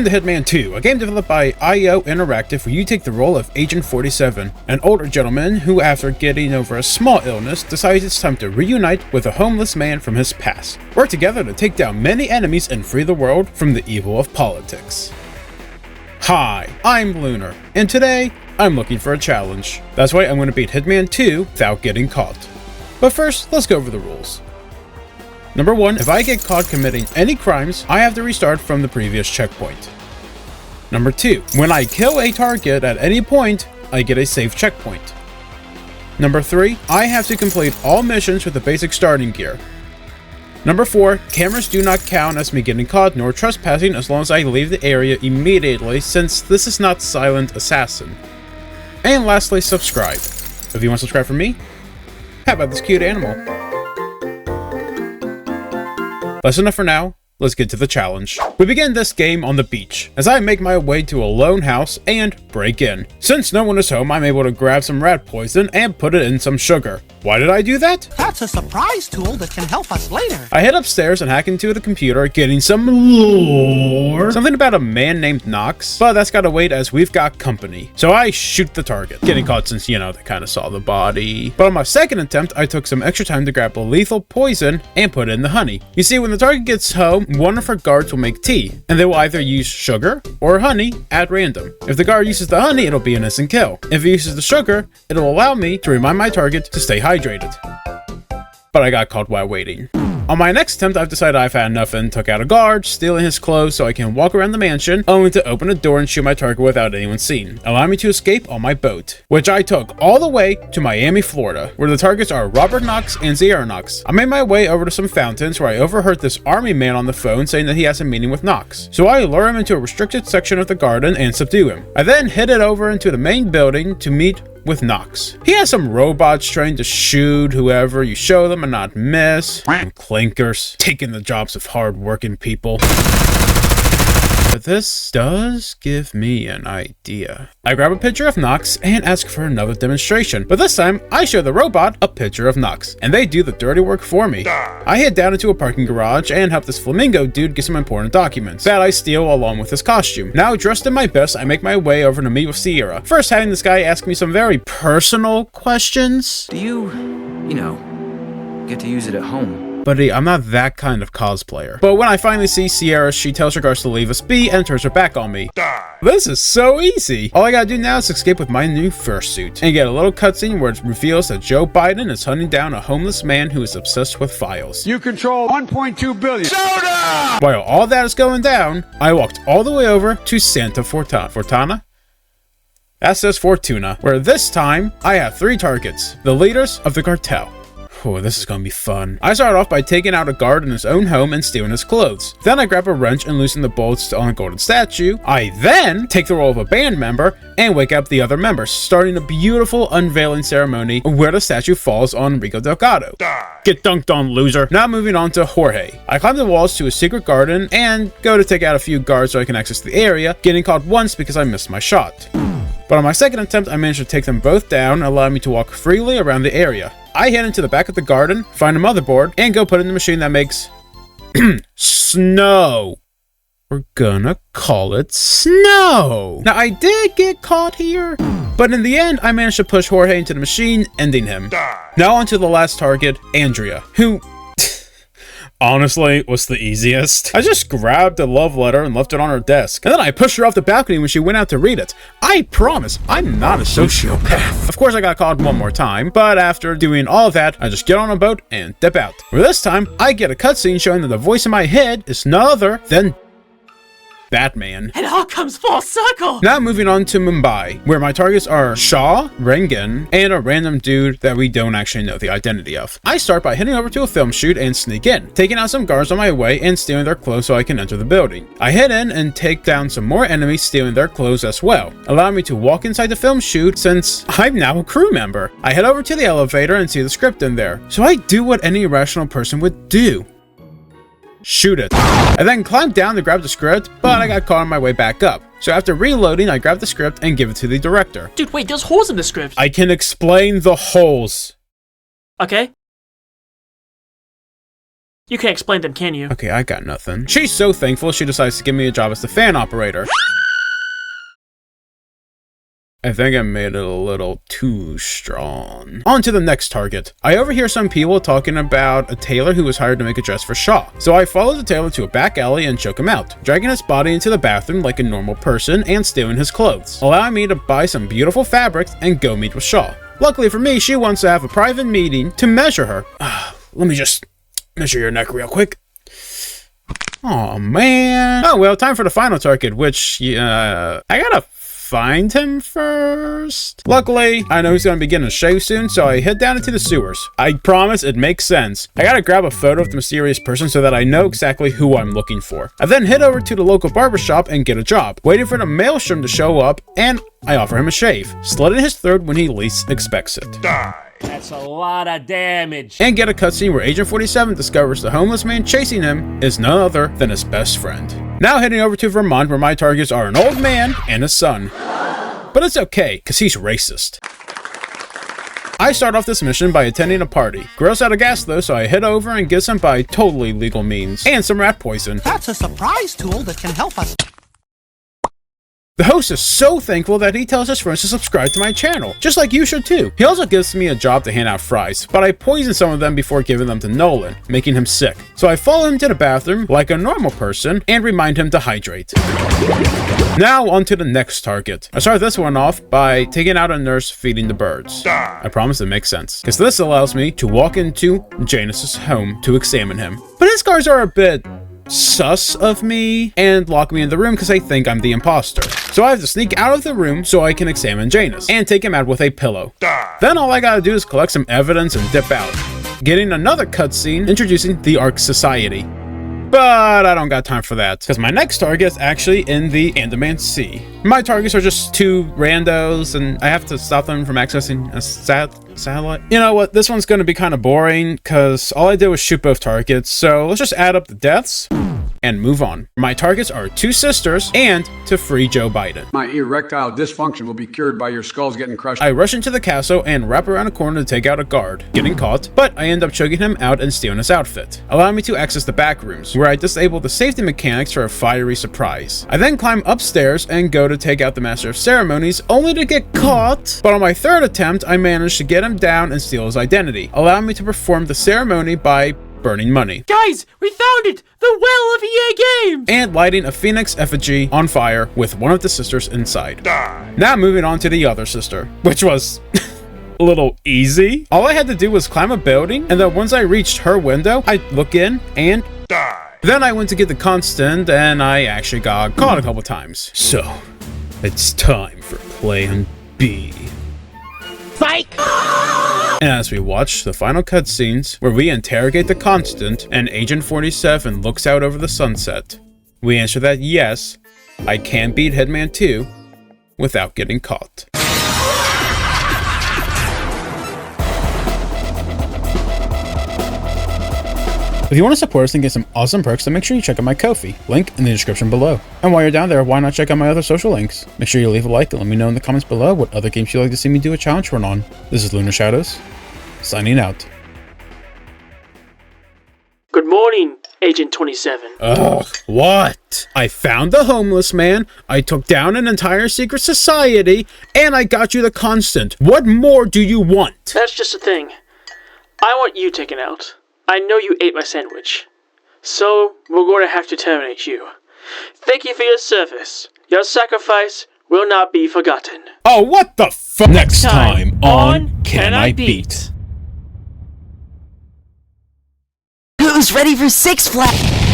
Welcome to Hitman 2, a game developed by IO Interactive where you take the role of Agent 47, an older gentleman who, after getting over a small illness, decides it's time to reunite with a homeless man from his past. Work together to take down many enemies and free the world from the evil of politics. Hi, I'm Lunar, and today, I'm looking for a challenge. That's why I'm going to beat Hitman 2 without getting caught. But first, let's go over the rules. Number 1, if I get caught committing any crimes, I have to restart from the previous checkpoint. Number 2, when I kill a target at any point, I get a save checkpoint. Number 3, I have to complete all missions with the basic starting gear. Number 4, cameras do not count as me getting caught nor trespassing as long as I leave the area immediately, since this is not Silent Assassin. And lastly, subscribe. If you want to subscribe for me, how about this cute animal? That's enough for now, let's get to the challenge. We begin this game on the beach, as I make my way to a lone house and break in. Since no one is home, I'm able to grab some rat poison and put it in some sugar. Why did I do that? That's a surprise tool that can help us later. I head upstairs and hack into the computer, getting some lore. Something about a man named Knox, but that's gotta wait as we've got company. So I shoot the target, getting caught since, you know, they kinda saw the body. But on my second attempt, I took some extra time to grab a lethal poison and put in the honey. You see, when the target gets home, one of her guards will make tea, and they will either use sugar or honey at random. If the guard uses the honey, it'll be an instant kill. If he uses the sugar, it'll allow me to remind my target to stay hydrated. But I got caught while waiting. On my next attempt, I've decided I've had enough and took out a guard, stealing his clothes so I can walk around the mansion, only to open a door and shoot my target without anyone seeing, allowing me to escape on my boat, which I took all the way to Miami, Florida, where the targets are Robert Knox and Sierra Knox. I made my way over to some fountains where I overheard this army man on the phone saying that he has a meeting with Knox. So I lure him into a restricted section of the garden and subdue him. I then headed over into the main building to meet with Knox. He has some robots trained to shoot whoever you show them and not miss. And clankers, taking the jobs of hard-working people. But this does give me an idea. I grab a picture of Knox and ask for another demonstration, but this time I show the robot a picture of Knox, and they do the dirty work for me. I head down into a parking garage and help this flamingo dude get some important documents that I steal along with his costume. Now, dressed in my best, I make my way over to meet with Sierra, first having this guy ask me some very personal questions. Do you get to use it at home? Buddy, I'm not that kind of cosplayer. But when I finally see Sierra, she tells her guards to leave us be and turns her back on me. This is so easy. All I gotta do now is escape with my new fursuit and get a little cutscene where it reveals that Joe Biden is hunting down a homeless man who is obsessed with files. You control 1.2 billion. Soda! While all that is going down, I walked all the way over to Santa Fortuna? That says Fortuna, where this time I have 3 targets, the leaders of the cartel. Oh, this is gonna be fun. I start off by taking out a guard in his own home and stealing his clothes. Then I grab a wrench and loosen the bolts on a golden statue. I then take the role of a band member and wake up the other members, starting a beautiful unveiling ceremony where the statue falls on Rico Delgado. Get dunked on, loser. Now moving on to Jorge. I climb the walls to a secret garden and go to take out a few guards so I can access the area, getting caught once because I missed my shot. But on my second attempt, I managed to take them both down, allowing me to walk freely around the area. I head into the back of the garden, find a motherboard, and go put in the machine that makes snow. We're gonna call it snow. Now, I did get caught here, but in the end, I managed to push Jorge into the machine, ending him. Now on to the last target, Andrea, who honestly was the easiest. I just grabbed a love letter and left it on her desk, and then I pushed her off the balcony when she went out to read it. I promise, I'm not a sociopath. Of course, I got caught one more time, but after doing all of that, I just get on a boat and dip out. Where this time, I get a cutscene showing that the voice in my head is none other than Batman. It all comes full circle. Now moving on to Mumbai, where my targets are Shaw, Rengan, and a random dude that we don't actually know the identity of. I start by heading over to a film shoot and sneak in, taking out some guards on my way and stealing their clothes so I can enter the building. I head in and take down some more enemies, stealing their clothes as well, allowing me to walk inside the film shoot since I'm now a crew member. I head over to the elevator and see the script in there, so I do what any rational person would do. Shoot it. I then climbed down to grab the script, but I got caught on my way back up. So after reloading, I grabbed the script and give it to the director. Dude, wait, there's holes in the script. I can explain the holes. Okay. You can't explain them, can you? Okay, I got nothing. She's so thankful she decides to give me a job as the fan operator. I think I made it a little too strong. On to the next target. I overhear some people talking about a tailor who was hired to make a dress for Shaw. So I follow the tailor to a back alley and choke him out, dragging his body into the bathroom like a normal person and stealing his clothes, allowing me to buy some beautiful fabrics and go meet with Shaw. Luckily for me, she wants to have a private meeting to measure her. Let me just measure your neck real quick. Oh man. Oh well, time for the final target, which, I gotta find him first. Luckily, I know he's gonna be getting a shave soon, so I head down into the sewers. I promise it makes sense. I gotta grab a photo of the mysterious person so that I know exactly who I'm looking for. I then head over to the local barbershop and get a job, waiting for the maelstrom to show up, and I offer him a shave, slitting his throat when he least expects it. That's a lot of damage. And get a cutscene where Agent 47 discovers the homeless man chasing him is none other than his best friend. Now heading over to Vermont, where my targets are an old man and his son. But it's okay, because he's racist. I start off this mission by attending a party. Girl's out of gas though, so I head over and get some by totally legal means. And some rat poison. That's a surprise tool that can help us. The host is so thankful that he tells his friends to subscribe to my channel, just like you should too. He also gives me a job to hand out fries, but I poison some of them before giving them to Nolan, making him sick. So I follow him to the bathroom like a normal person and remind him to hydrate. Now on to the next target. I start this one off by taking out a nurse feeding the birds. I promise it makes sense, because this allows me to walk into Janus's home to examine him. But his guards are a bit sus of me and lock me in the room because they think I'm the imposter. So I have to sneak out of the room so I can examine Janus and take him out with a pillow. Then all I gotta do is collect some evidence and dip out, getting another cutscene introducing the Ark Society. But I don't got time for that, because my next target is actually in the Andaman Sea. My targets are just two randos, and I have to stop them from accessing a satellite. You know what, this one's going to be kind of boring, because all I did was shoot both targets, so let's just add up the deaths and move on. My targets are two sisters and to free Joe Biden. My erectile dysfunction will be cured by your skulls getting crushed. I rush into the castle and wrap around a corner to take out a guard, getting caught, but I end up choking him out and stealing his outfit, allowing me to access the back rooms, where I disable the safety mechanics for a fiery surprise. I then climb upstairs and go to take out the Master of Ceremonies, only to get caught, but on my third attempt, I managed to get him down and steal his identity, allowing me to perform the ceremony by burning money. Guys, we found it! The well of EA Games! And lighting a phoenix effigy on fire with one of the sisters inside. Now moving on to the other sister, which was a little easy. All I had to do was climb a building, and then once I reached her window, I look in and then I went to get the constant, and I actually got caught a couple times. So, it's time for Plan B. Psych! And as we watch the final cutscenes, where we interrogate the Constant and Agent 47 looks out over the sunset, we answer that yes, I can beat Hitman 2 without getting caught. If you want to support us and get some awesome perks, then make sure you check out my Ko-fi, link in the description below. And while you're down there, why not check out my other social links? Make sure you leave a like and let me know in the comments below what other games you'd like to see me do a challenge run on. This is Lunar Shadows, signing out. Good morning, Agent 27. Ugh, what? I found the homeless man, I took down an entire secret society, and I got you the Constant. What more do you want? That's just the thing. I want you taken out. I know you ate my sandwich. So, we're going to have to terminate you. Thank you for your service. Your sacrifice will not be forgotten. Oh, what the fuck? Next time on Can I Beat? Who's ready for Six Flags?